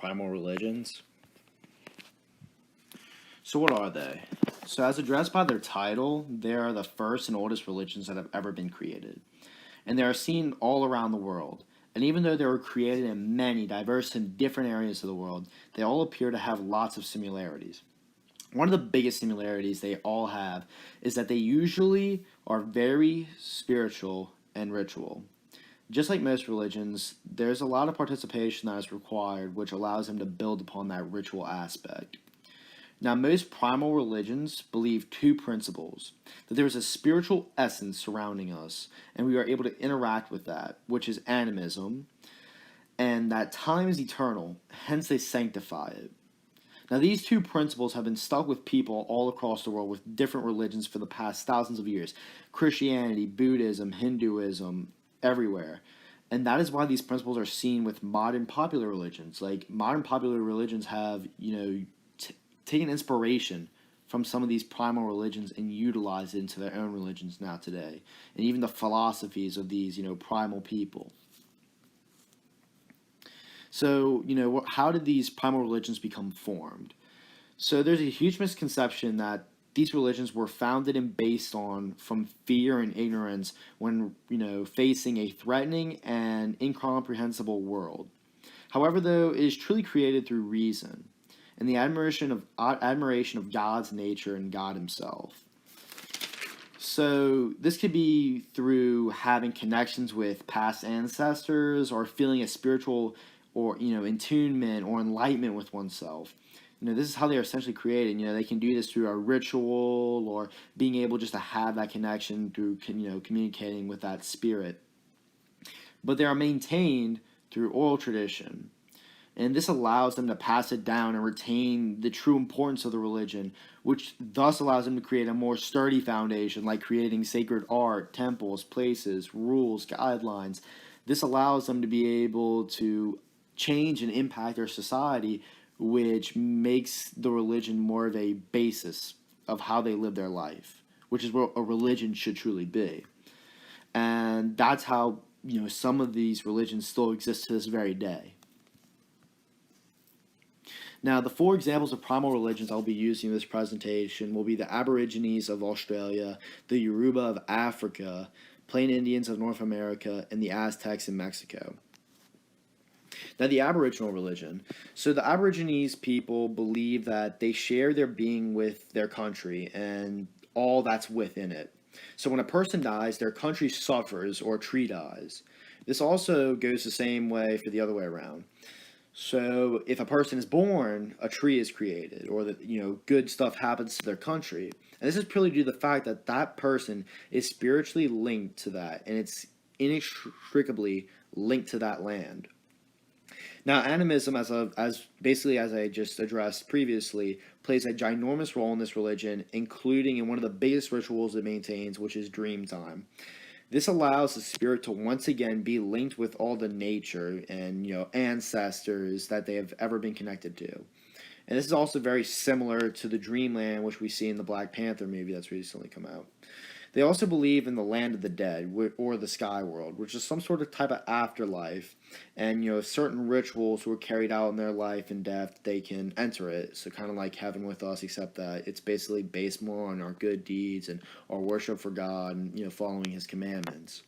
primal religions? So what are they? So as addressed by their title, they are the first and oldest religions that have ever been created. And they are seen all around the world. And even though they were created in many diverse and different areas of the world, they all appear to have lots of similarities. One of the biggest similarities they all have is that they usually are very spiritual and ritual. Just like most religions, there's a lot of participation that is required, which allows them to build upon that ritual aspect. Now, most primal religions believe two principles: that there is a spiritual essence surrounding us, and we are able to interact with that, which is animism, and that time is eternal, hence they sanctify it. Now, these two principles have been stuck with people all across the world with different religions for the past thousands of years: Christianity, Buddhism, Hinduism, everywhere. And that is why these principles are seen with modern popular religions. Like, modern popular religions have, taken inspiration from some of these primal religions and utilized it into their own religions now today. And even the philosophies of these, primal people. So, how did these primal religions become formed? So there's a huge misconception that these religions were founded and based on from fear and ignorance when, facing a threatening and incomprehensible world. However, though, it is truly created through reason and the admiration of God's nature and God himself. So this could be through having connections with past ancestors or feeling a spiritual or attunement or enlightenment with oneself. This is how they are essentially created. They can do this through a ritual or being able just to have that connection through communicating with that spirit. But they are maintained through oral tradition. And this allows them to pass it down and retain the true importance of the religion, which thus allows them to create a more sturdy foundation, like creating sacred art, temples, places, rules, guidelines. This allows them to be able to change and impact their society, which makes the religion more of a basis of how they live their life, which is what a religion should truly be. And that's how, some of these religions still exist to this very day. Now, the four examples of primal religions I'll be using in this presentation will be the Aborigines of Australia, the Yoruba of Africa, Plain Indians of North America, and the Aztecs in Mexico. Now, the Aboriginal religion. So the Aborigines people believe that they share their being with their country and all that's within it. So when a person dies, their country suffers or a tree dies. This also goes the same way for the other way around. So if a person is born, a tree is created, or that good stuff happens to their country. And this is purely due to the fact that that person is spiritually linked to that, and it's inextricably linked to that land. Now, animism, as I just addressed previously, plays a ginormous role in this religion, including in one of the biggest rituals it maintains, which is dream time. This allows the spirit to once again be linked with all the nature and ancestors that they have ever been connected to. And this is also very similar to the Dreamland, which we see in the Black Panther movie that's recently come out. They also believe in the land of the dead, or the sky world, which is some sort of type of afterlife. And, certain rituals were carried out in their life and death, they can enter it. So kind of like heaven with us, except that it's basically based more on our good deeds and our worship for God and, following his commandments.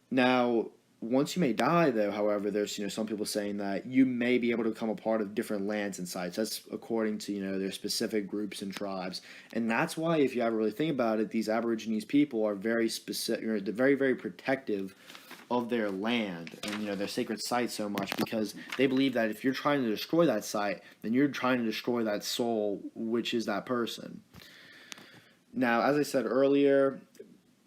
Now, once you may die, though, however, there's some people saying that you may be able to become a part of different lands and sites. That's according to their specific groups and tribes, and that's why, if you ever really think about it, these Aborigines people are very specific, very very protective of their land and their sacred sites so much, because they believe that if you're trying to destroy that site, then you're trying to destroy that soul, which is that person. Now, as I said earlier,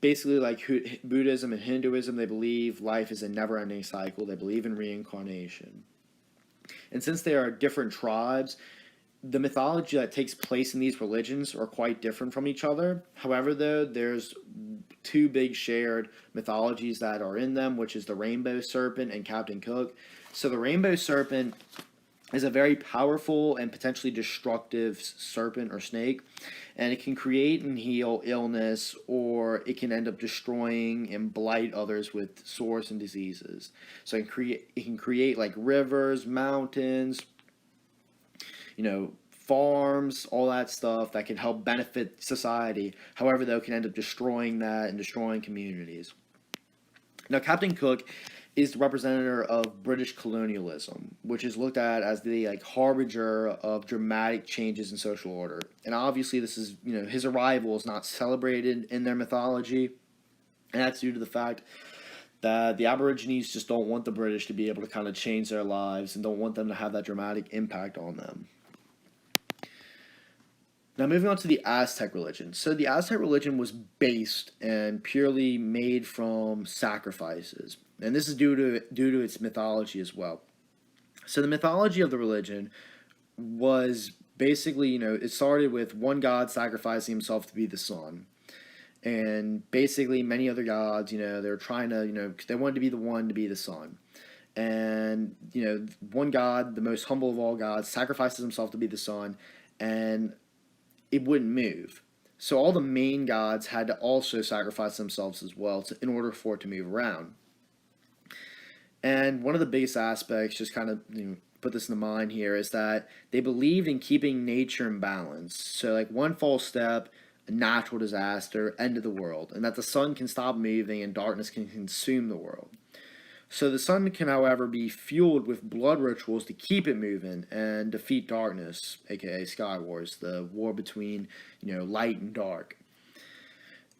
basically, like Buddhism and Hinduism, they believe life is a never-ending cycle. They believe in reincarnation. And since they are different tribes, the mythology that takes place in these religions are quite different from each other. However, though, there's two big shared mythologies that are in them, which is the rainbow serpent and Captain Cook. So the rainbow serpent is a very powerful and potentially destructive serpent or snake. and it can create and heal illness, or it can end up destroying and blight others with sores and diseases. So it can create like rivers, mountains, farms, all that stuff that can help benefit society. However, though, it can end up destroying that and destroying communities. Now, Captain Cook is the representative of British colonialism, which is looked at as the harbinger of dramatic changes in social order. And obviously, this is his arrival is not celebrated in their mythology, and that's due to the fact that the Aborigines just don't want the British to be able to kind of change their lives and don't want them to have that dramatic impact on them. Now, moving on to the Aztec religion. So, the Aztec religion was based and purely made from sacrifices, and this is due to its mythology as well. So, the mythology of the religion was basically, it started with one god sacrificing himself to be the sun, and basically many other gods, they were trying to, they wanted to be the one to be the sun. And one god, the most humble of all gods, sacrifices himself to be the sun, and it wouldn't move. So all the main gods had to also sacrifice themselves as well in order for it to move around. And one of the biggest aspects, just kind of put this in the mind here, is that they believed in keeping nature in balance. So like one false step, a natural disaster, end of the world, and that the sun can stop moving and darkness can consume the world. So the sun can, however, be fueled with blood rituals to keep it moving and defeat darkness, aka Sky Wars, the war between, light and dark.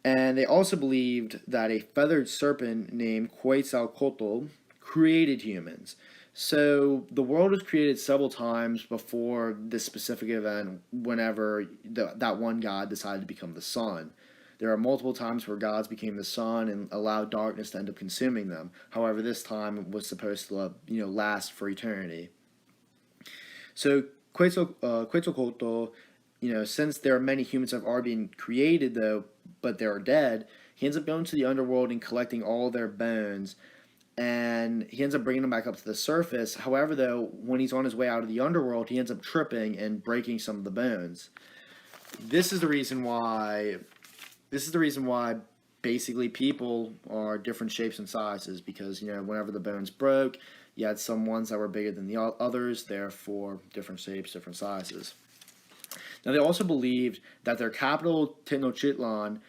And they also believed that a feathered serpent named Quetzalcoatl created humans. So the world was created several times before this specific event, whenever that one god decided to become the sun. There are multiple times where gods became the sun and allowed darkness to end up consuming them. However, this time it was supposed to, last for eternity. So Quetzalcoatl, since there are many humans that have already been created, though, but they're dead, he ends up going to the underworld and collecting all their bones, and he ends up bringing them back up to the surface. However, though, when he's on his way out of the underworld, he ends up tripping and breaking some of the bones. This is the reason why basically people are different shapes and sizes, because whenever the bones broke, you had some ones that were bigger than the others, therefore different shapes, different sizes. Now, they also believed that their capital, Tenochtitlan,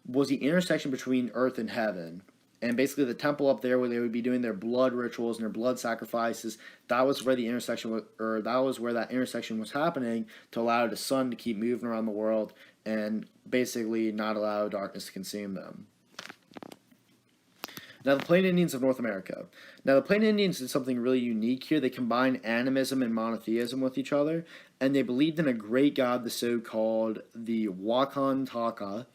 was the intersection between earth and heaven. And basically the temple up there where they would be doing their blood rituals and their blood sacrifices, that was where the intersection was, or that was where that intersection was happening, to allow the sun to keep moving around the world and basically not allow darkness to consume them. Now, the Plain Indians of North America. Now, the Plain Indians did something really unique here. They combined animism and monotheism with each other, and they believed in a great god, the so-called the Wakan Taka,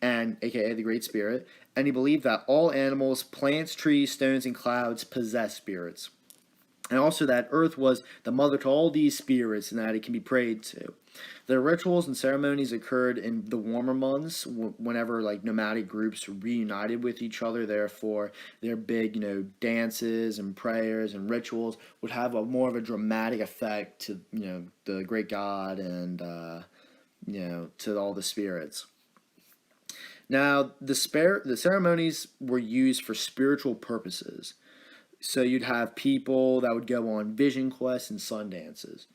and aka the Great Spirit, and he believed that all animals, plants, trees, stones, and clouds possess spirits. And also that Earth was the mother to all these spirits and that it can be prayed to. Their rituals and ceremonies occurred in the warmer months, whenever nomadic groups reunited with each other. Therefore, their big dances and prayers and rituals would have a more of a dramatic effect to the great god and to all the spirits. Now, the ceremonies were used for spiritual purposes. So you'd have people that would go on vision quests and sun dances.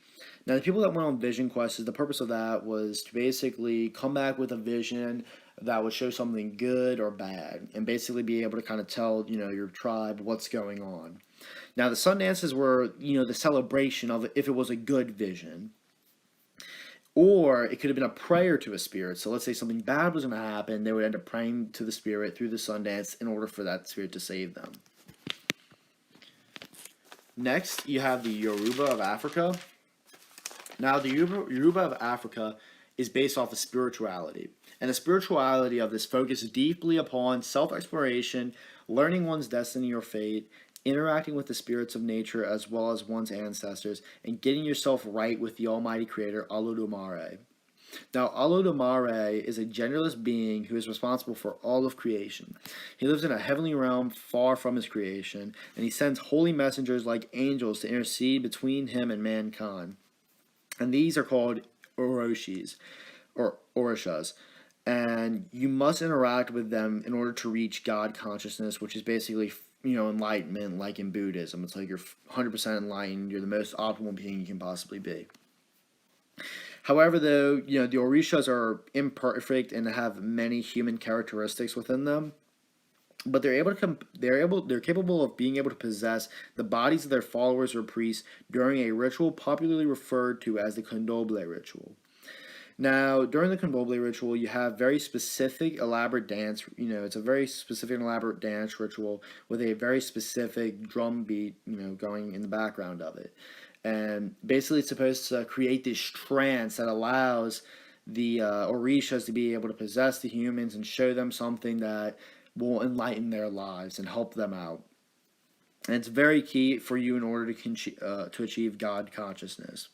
Now, the people that went on vision quests, the purpose of that was to basically come back with a vision that would show something good or bad, and basically be able to kind of tell, your tribe what's going on. Now, the sun dances were, the celebration of if it was a good vision. Or it could have been a prayer to a spirit. So let's say something bad was going to happen, they would end up praying to the spirit through the sun dance in order for that spirit to save them. Next, you have the Yoruba of Africa. Now, the Yoruba of Africa is based off of spirituality. And the spirituality of this focuses deeply upon self-exploration, learning one's destiny or fate, interacting with the spirits of nature as well as one's ancestors, and getting yourself right with the Almighty Creator, Olodumare. Now, Olodumare is a genderless being who is responsible for all of creation. He lives in a heavenly realm far from his creation, and he sends holy messengers like angels to intercede between him and mankind. And these are called Oroshis, or orishas, and you must interact with them in order to reach God consciousness, which is basically enlightenment, like in Buddhism. It's like you're 100% enlightened. You're the most optimal being you can possibly be. However, though, the orishas are imperfect and have many human characteristics within them, but they're capable of being able to possess the bodies of their followers or priests during a ritual popularly referred to as the Candomblé ritual. Now, during the Candomblé ritual, you have very specific, elaborate dance. It's a very specific and elaborate dance ritual with a very specific drum beat, going in the background of it. And basically, it's supposed to create this trance that allows the orishas to be able to possess the humans and show them something that will enlighten their lives and help them out. And it's very key for you in order to achieve God consciousness.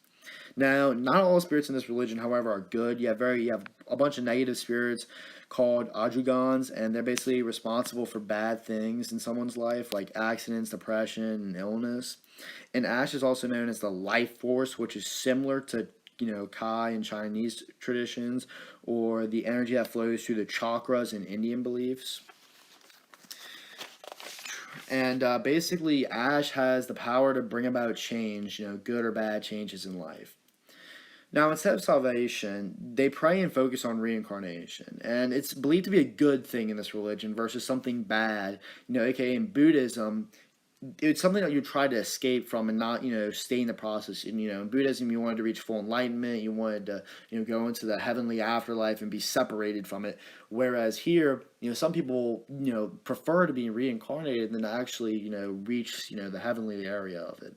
Now, not all spirits in this religion, however, are good. You have a bunch of negative spirits called ajugans, and they're basically responsible for bad things in someone's life, like accidents, depression, and illness. And ash is also known as the life force, which is similar to Kai in Chinese traditions, or the energy that flows through the chakras in Indian beliefs. And basically, ash has the power to bring about change, good or bad changes in life. Now, instead of salvation, they pray and focus on reincarnation. And it's believed to be a good thing in this religion versus something bad. AKA in Buddhism, it's something that you try to escape from and not, stay in the process. And, in Buddhism, you wanted to reach full enlightenment. You wanted to, go into the heavenly afterlife and be separated from it. Whereas here, some people, prefer to be reincarnated than to actually, reach, the heavenly area of it.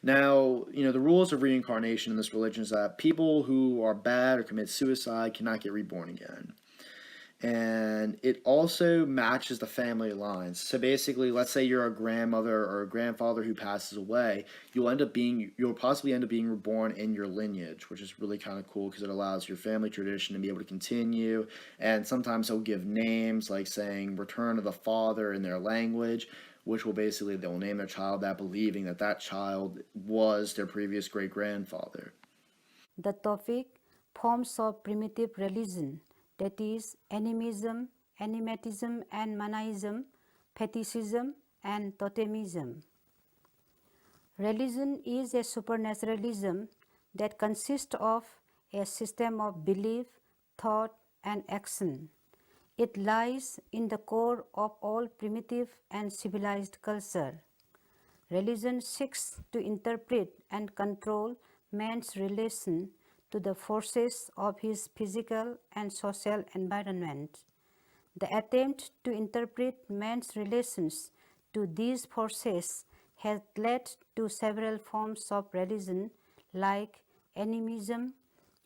Now, the rules of reincarnation in this religion is that people who are bad or commit suicide cannot get reborn again. And it also matches the family lines. So basically, let's say you're a grandmother or a grandfather who passes away, you'll possibly end up being reborn in your lineage, which is really kind of cool because it allows your family tradition to be able to continue. And sometimes they'll give names like saying return of the father in their language, which will basically, they'll name their child that, believing that that child was their previous great-grandfather. The topic, forms of primitive religion, that is animism, animatism and monism, fetishism and totemism. Religion is a supernaturalism that consists of a system of belief, thought and action. It lies in the core of all primitive and civilized culture. Religion seeks to interpret and control man's relation to the forces of his physical and social environment. The attempt to interpret man's relations to these forces has led to several forms of religion like animism,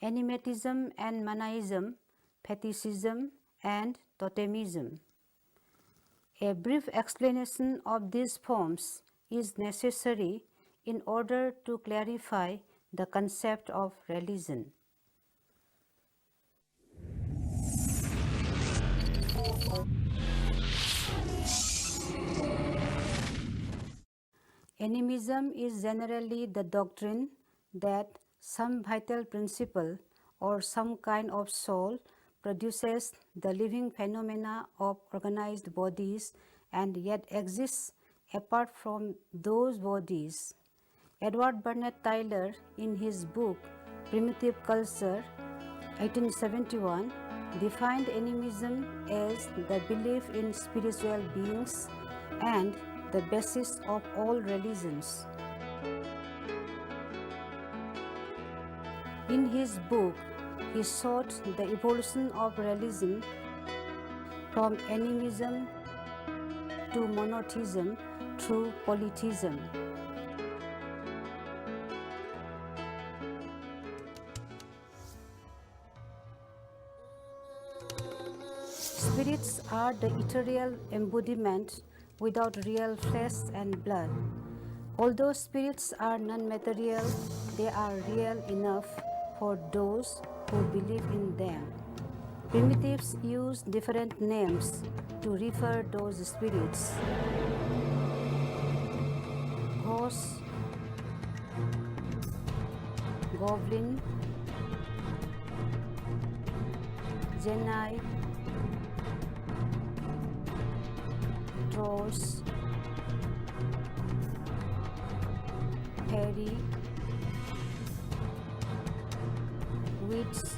animatism and monism, fetishism and totemism. A brief explanation of these forms is necessary in order to clarify the concept of religion. Animism is generally the doctrine that some vital principle or some kind of soul produces the living phenomena of organized bodies and yet exists apart from those bodies. Edward Burnett Tylor, in his book Primitive Culture, 1871, defined animism as the belief in spiritual beings and the basis of all religions. In his book, he sought the evolution of religion from animism to monotheism through polytheism. Spirits are the ethereal embodiment without real flesh and blood. Although spirits are non-material, they are real enough for those who believe in them. Primitives use different names to refer those spirits. Ghost, goblin, Chennai, Tross, Harry, Wits,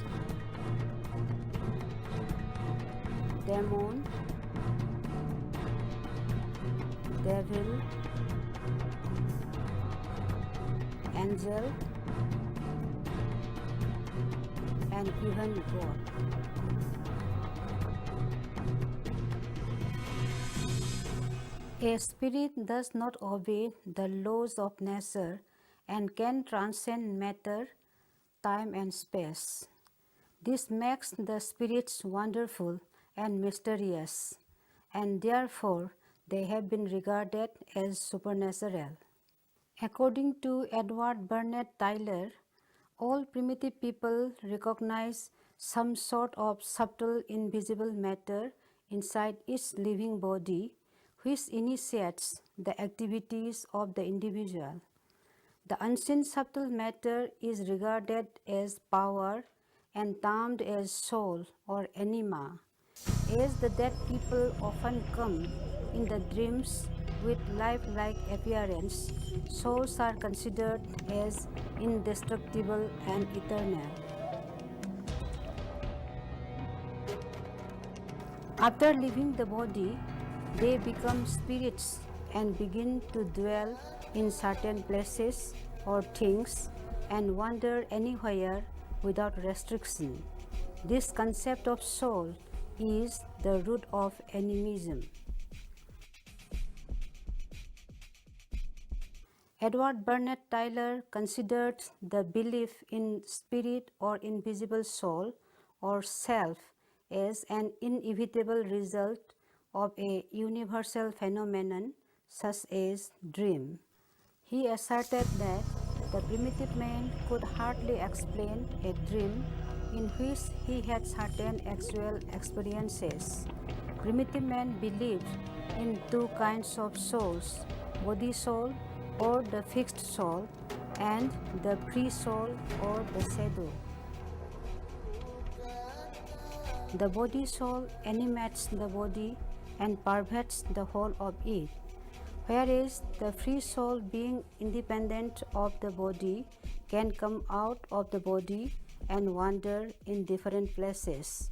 Demon, Devil, Angel, and even God. A spirit does not obey the laws of nature and can transcend matter, time, and space. This makes the spirits wonderful and mysterious, and therefore they have been regarded as supernatural. According to Edward Burnett Tylor, all primitive people recognize some sort of subtle invisible matter inside each living body, which initiates the activities of the individual. The unseen subtle matter is regarded as power and termed as soul or anima. As the dead people often come in the dreams with lifelike appearance, souls are considered as indestructible and eternal. After leaving the body, they become spirits and begin to dwell in certain places or things and wander anywhere without restriction. This concept of soul is the root of animism. Edward Burnett Tylor considered the belief in spirit or invisible soul or self as an inevitable result of a universal phenomenon such as dream. He asserted that the primitive man could hardly explain a dream in which he had certain actual experiences. Primitive man believed in two kinds of souls, body soul or the fixed soul and the free soul or the shadow. The body soul animates the body and pervades the whole of it, whereas the free soul, being independent of the body, can come out of the body and wander in different places.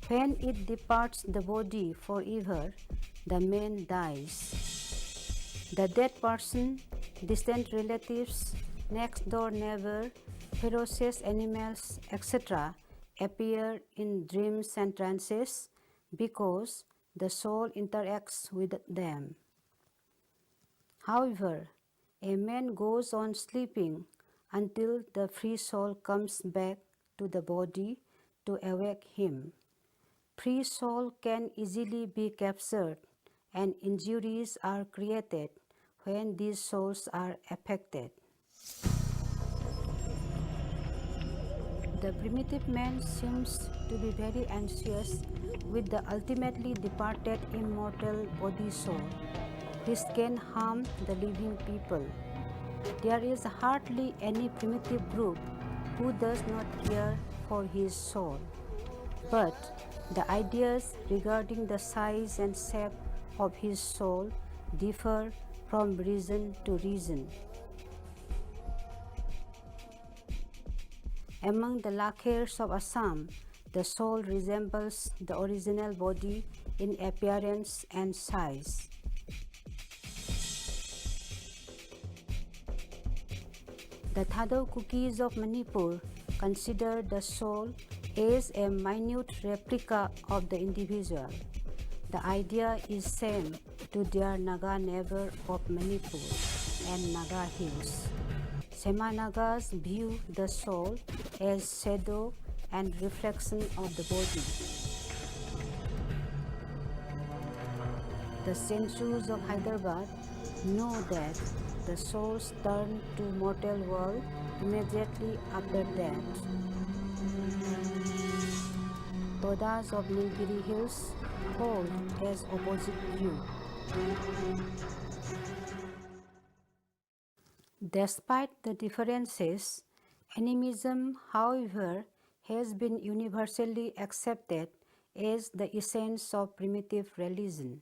When it departs the body forever, the man dies. The dead person, distant relatives, next door neighbor, ferocious animals, etc., appear in dreams and trances because the soul interacts with them. However, a man goes on sleeping until the free soul comes back to the body to awake him. Free soul can easily be captured and injuries are created when these souls are affected. The primitive man seems to be very anxious with the ultimately departed immortal body soul, which can harm the living people. There is hardly any primitive group who does not care for his soul. But the ideas regarding the size and shape of his soul differ from region to region. Among the Lakhers of Assam, the soul resembles the original body in appearance and size. The Thadau Kukis of Manipur consider the soul as a minute replica of the individual. The idea is same to their Naga neighbor of Manipur and Naga Hills. Sema Nagas view the soul as shadow and reflection of the body. The Sensus of Hyderabad know that the souls turn to mortal world immediately after death. Todas of Nilgiri Hills hold as opposite view. Despite the differences, animism, however, has been universally accepted as the essence of primitive religion.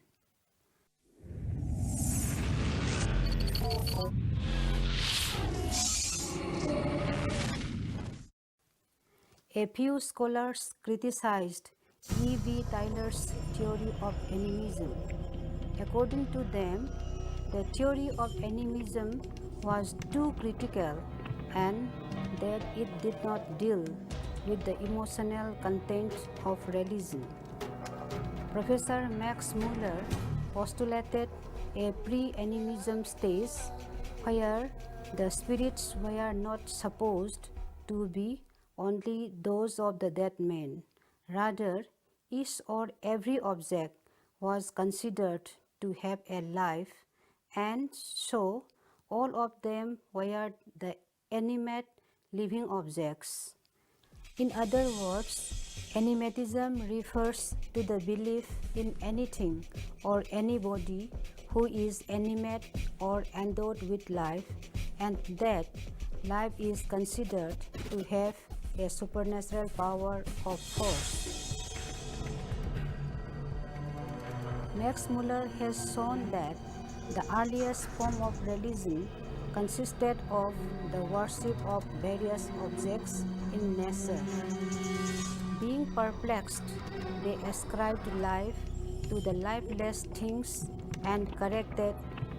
A few scholars criticized E.V. Tyler's theory of animism. According to them, the theory of animism was too critical and that it did not deal with the emotional content of religion. Professor Max Muller postulated a pre-animism stage where the spirits were not supposed to be only those of the dead man. Rather, each or every object was considered to have a life, and so all of them were the animate living objects. In other words, animatism refers to the belief in anything or anybody who is animate or endowed with life, and that life is considered to have a supernatural power of force. Max Muller has shown that the earliest form of religion consisted of the worship of various objects in nature. Being perplexed, they ascribed life to the lifeless things and corrected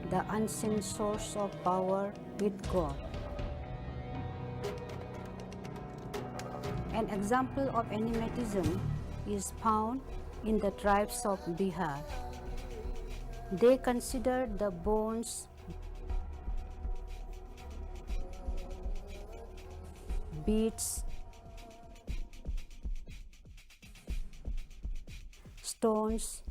the unseen source of power with God. An example of animatism is found in the tribes of Bihar. They considered the bones, beads, stones,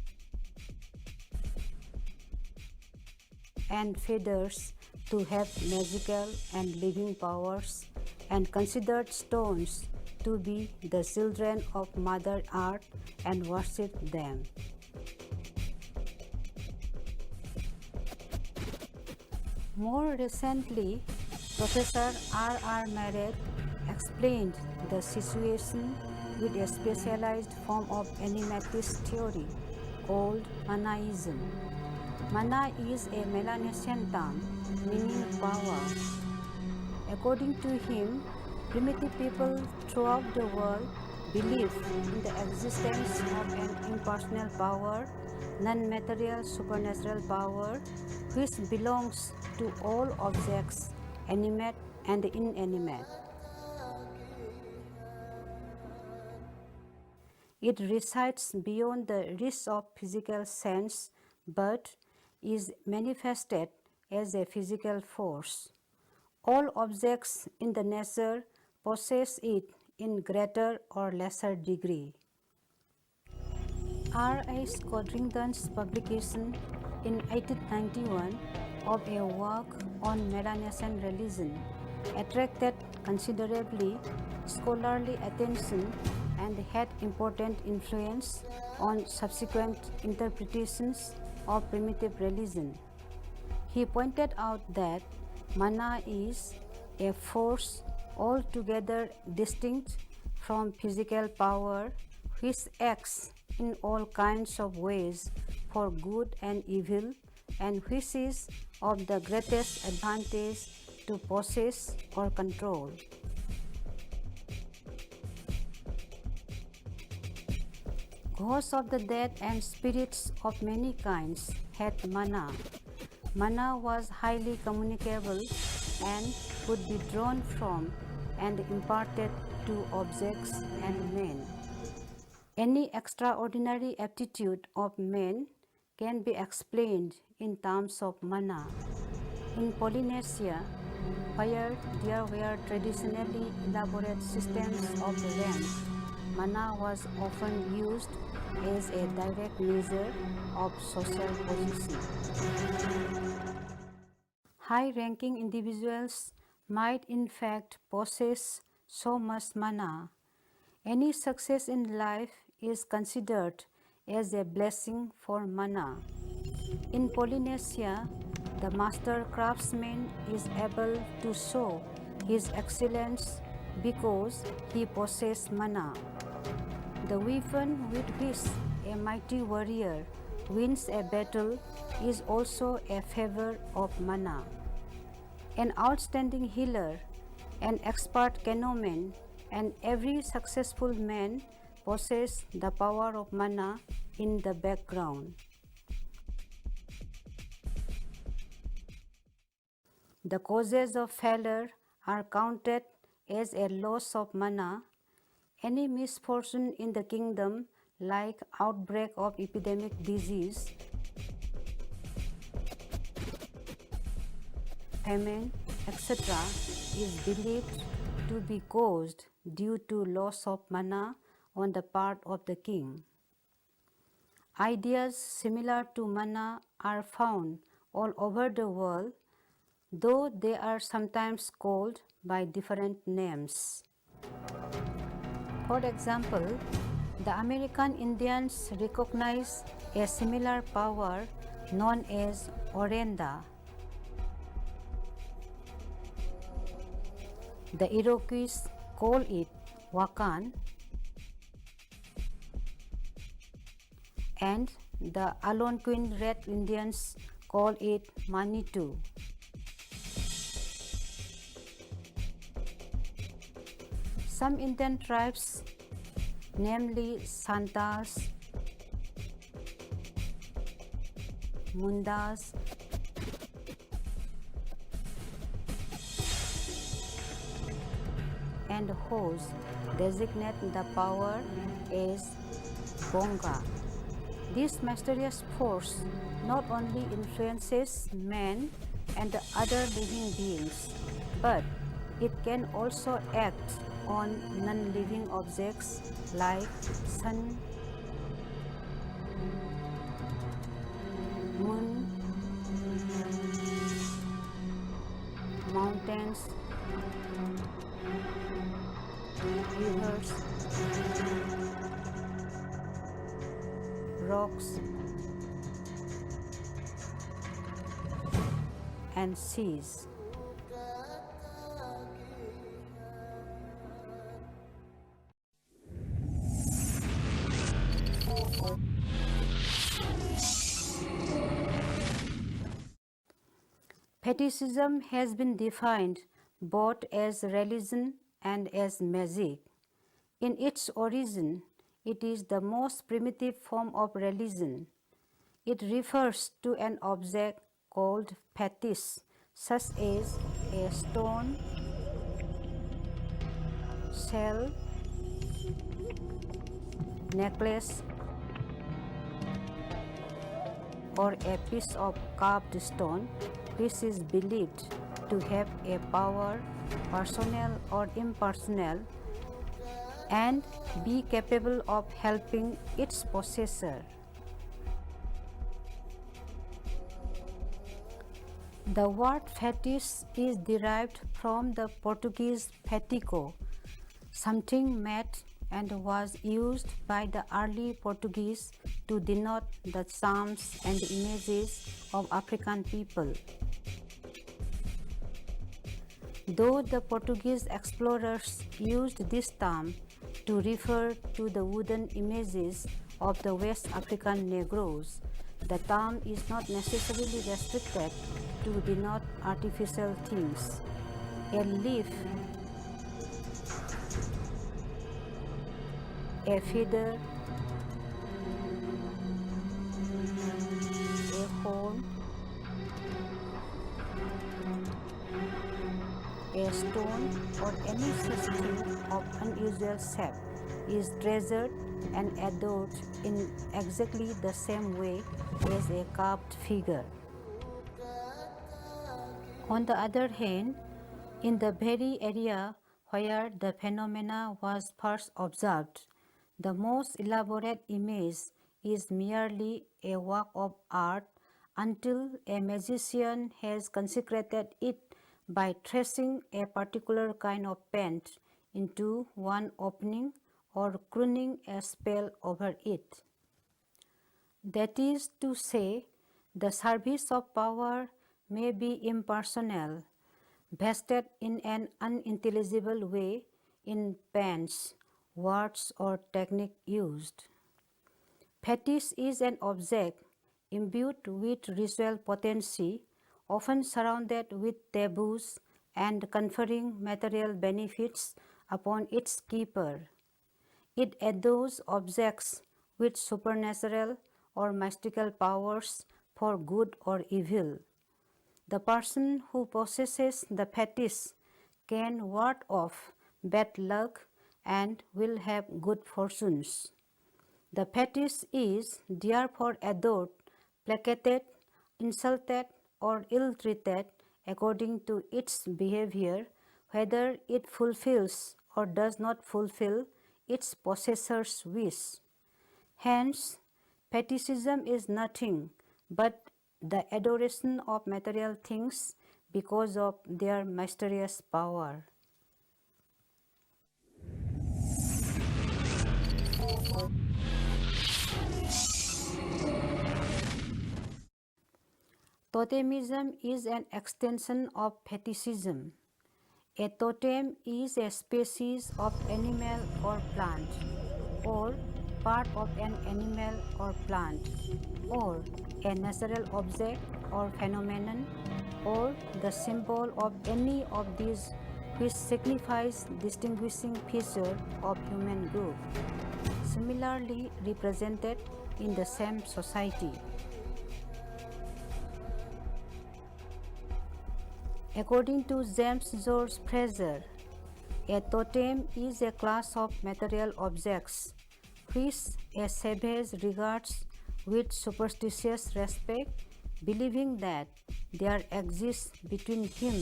and feathers to have magical and living powers, and considered stones to be the children of Mother Earth and worshipped them. More recently, Professor R. Marret explained the situation with a specialized form of animatist theory called Manaism. Mana is a Melanesian term meaning power. According to him, primitive people throughout the world believe in the existence of an impersonal power, non-material supernatural power, which belongs to all objects, animate and inanimate. It resides beyond the reach of physical sense, but is manifested as a physical force. All objects in the nature possess it in greater or lesser degree. R. H. Codrington's publication in 1891 of a work on Melanesian religion attracted considerably scholarly attention and had important influence on subsequent interpretations of primitive religion. He pointed out that mana is a force altogether distinct from physical power which acts in all kinds of ways for good and evil, and which is of the greatest advantage to possess or control. Ghosts of the dead and spirits of many kinds had mana. Mana was highly communicable and could be drawn from and imparted to objects and men. Any extraordinary aptitude of men can be explained in terms of mana. In Polynesia, where there were traditionally elaborate systems of rank, mana was often used as a direct measure of social position. High-ranking individuals might in fact possess so much mana. Any success in life is considered as a blessing for mana. In Polynesia, the master craftsman is able to show his excellence because he possessed mana. The weapon with which a mighty warrior wins a battle is also a favor of mana. An outstanding healer, an expert canoeman, and every successful man possess the power of mana in the background. The causes of failure are counted as a loss of mana. Any misfortune in the kingdom, like outbreak of epidemic disease, famine, etc., is believed to be caused due to loss of mana on the part of the king. Ideas similar to mana are found all over the world, though they are sometimes called by different names. For example, the American Indians recognize a similar power known as Orenda. The Iroquois call it Wakan, and the Algonquin Red Indians call it Manitou. Some Indian tribes, namely Santas, Mundas, and Hos, designate the power as Bonga. This mysterious force not only influences man and other living beings, but it can also act on non-living objects like sun, moon, mountains, rivers, rocks, and seas. Fetishism has been defined both as religion and as magic. In its origin, it is the most primitive form of religion. It refers to an object called fetish, such as a stone, shell, necklace, or a piece of carved stone, which is believed to have a power, personal or impersonal, and be capable of helping its possessor. The word fetish is derived from the Portuguese fetico, something made and was used by the early Portuguese to denote the charms and images of African people. Though the Portuguese explorers used this term to refer to the wooden images of the West African Negroes, the term is not necessarily restricted to denote artificial things. A leaf, a feather, a horn, a stone, or any such thing of unusual shape is treasured and adored in exactly the same way as a carved figure. On the other hand, in the very area where the phenomena was first observed, the most elaborate image is merely a work of art until a magician has consecrated it by tracing a particular kind of paint into one opening or crooning a spell over it. That is to say, the service of power may be impersonal, vested in an unintelligible way, in pens, words, or technique used. Fetish is an object imbued with ritual potency, often surrounded with taboos and conferring material benefits upon its keeper. It endows objects with supernatural or mystical powers for good or evil. The person who possesses the fetish can ward off bad luck and will have good fortunes. The fetish is therefore adored, placated, insulted, or ill treated according to its behavior, whether it fulfills or does not fulfill its possessor's wish. Hence, fetishism is nothing but the adoration of material things because of their mysterious power. Totemism is an extension of fetishism. A totem is a species of animal or plant, or part of an animal or plant, or a natural object or phenomenon, or the symbol of any of these which signifies distinguishing feature of human group, similarly represented in the same society. According to James George Frazer, a totem is a class of material objects which a savage regards with superstitious respect, believing that there exists between him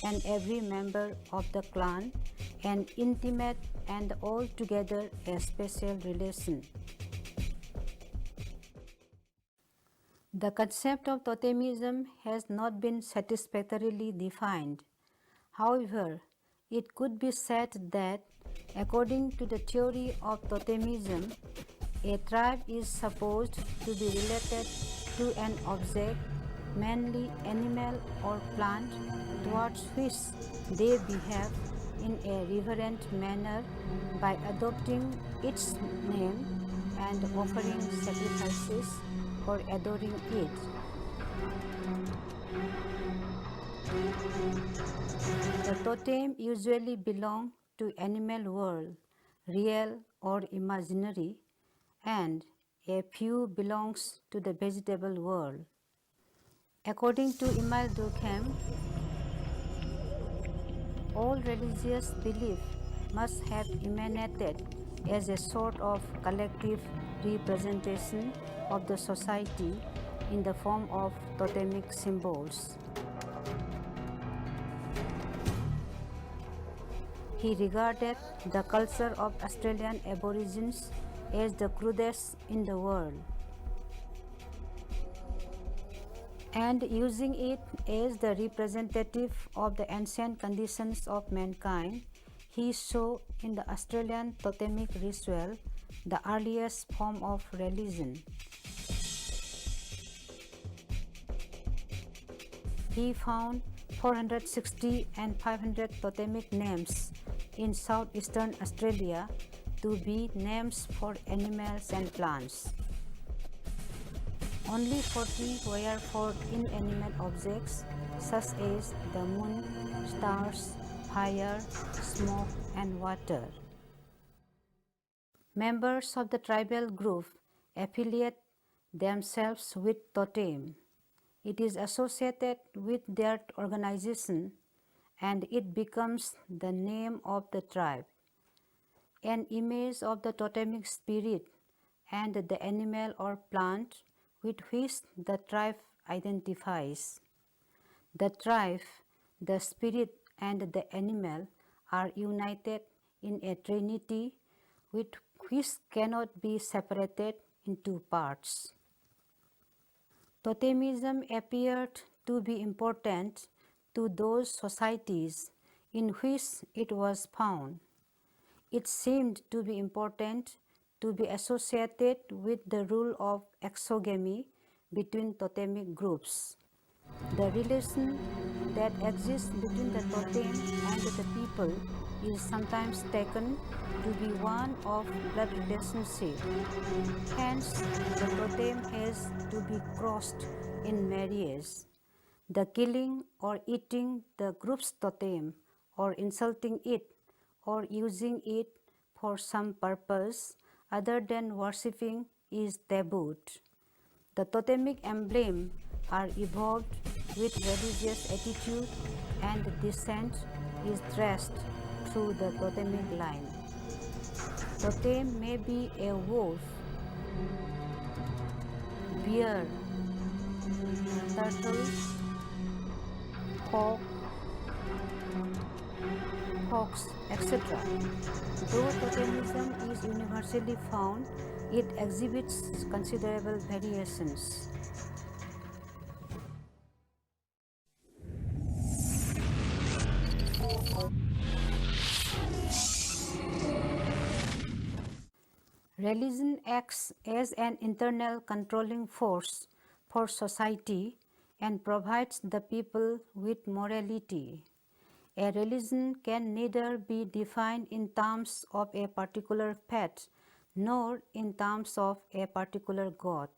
and every member of the clan an intimate and altogether a special relation. The concept of totemism has not been satisfactorily defined. However, it could be said that, according to the theory of totemism, a tribe is supposed to be related to an object, mainly animal or plant, towards which they behave in a reverent manner by adopting its name and offering sacrifices or adoring it. The totem usually belongs to animal world, real or imaginary, and a few belongs to the vegetable world. According to Emile Durkheim, all religious belief must have emanated as a sort of collective representation of the society in the form of totemic symbols. He regarded the culture of Australian Aborigines as the crudest in the world, and using it as the representative of the ancient conditions of mankind, he saw in the Australian totemic ritual the earliest form of religion. He found 460 and 500 totemic names in southeastern Australia to be names for animals and plants. Only 40 were for inanimate objects such as the moon, stars, fire, smoke, and water. Members of the tribal group affiliate themselves with totem. It is associated with their organization and it becomes the name of the tribe. An image of the totemic spirit and the animal or plant with which the tribe identifies. The tribe, the spirit, and the animal are united in a trinity with which cannot be separated into parts. Totemism appeared to be important to those societies in which it was found. It seemed to be important to be associated with the rule of exogamy between totemic groups. The relation that exists between the totem and the people is sometimes taken to be one of blood relationship. Hence, the totem has to be crossed in marriage. The killing or eating the group's totem or insulting it or using it for some purpose other than worshipping is tabooed. The totemic emblem are evolved with religious attitude and descent is traced through the totemic line. Totem may be a wolf, bear, turtle, hawk, fox, etc. Though totemism is universally found, it exhibits considerable variations. Religion acts as an internal controlling force for society and provides the people with morality. A religion can neither be defined in terms of a particular faith nor in terms of a particular God.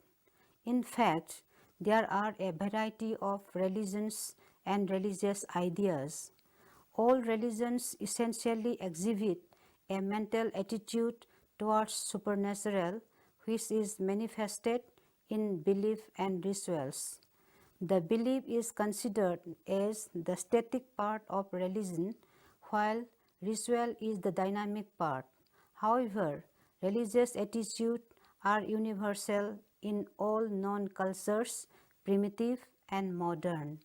In fact, there are a variety of religions and religious ideas. All religions essentially exhibit a mental attitude towards supernatural which is manifested in belief and rituals. The belief is considered as the static part of religion while ritual is the dynamic part. However, religious attitudes are universal in all known cultures, primitive and modern.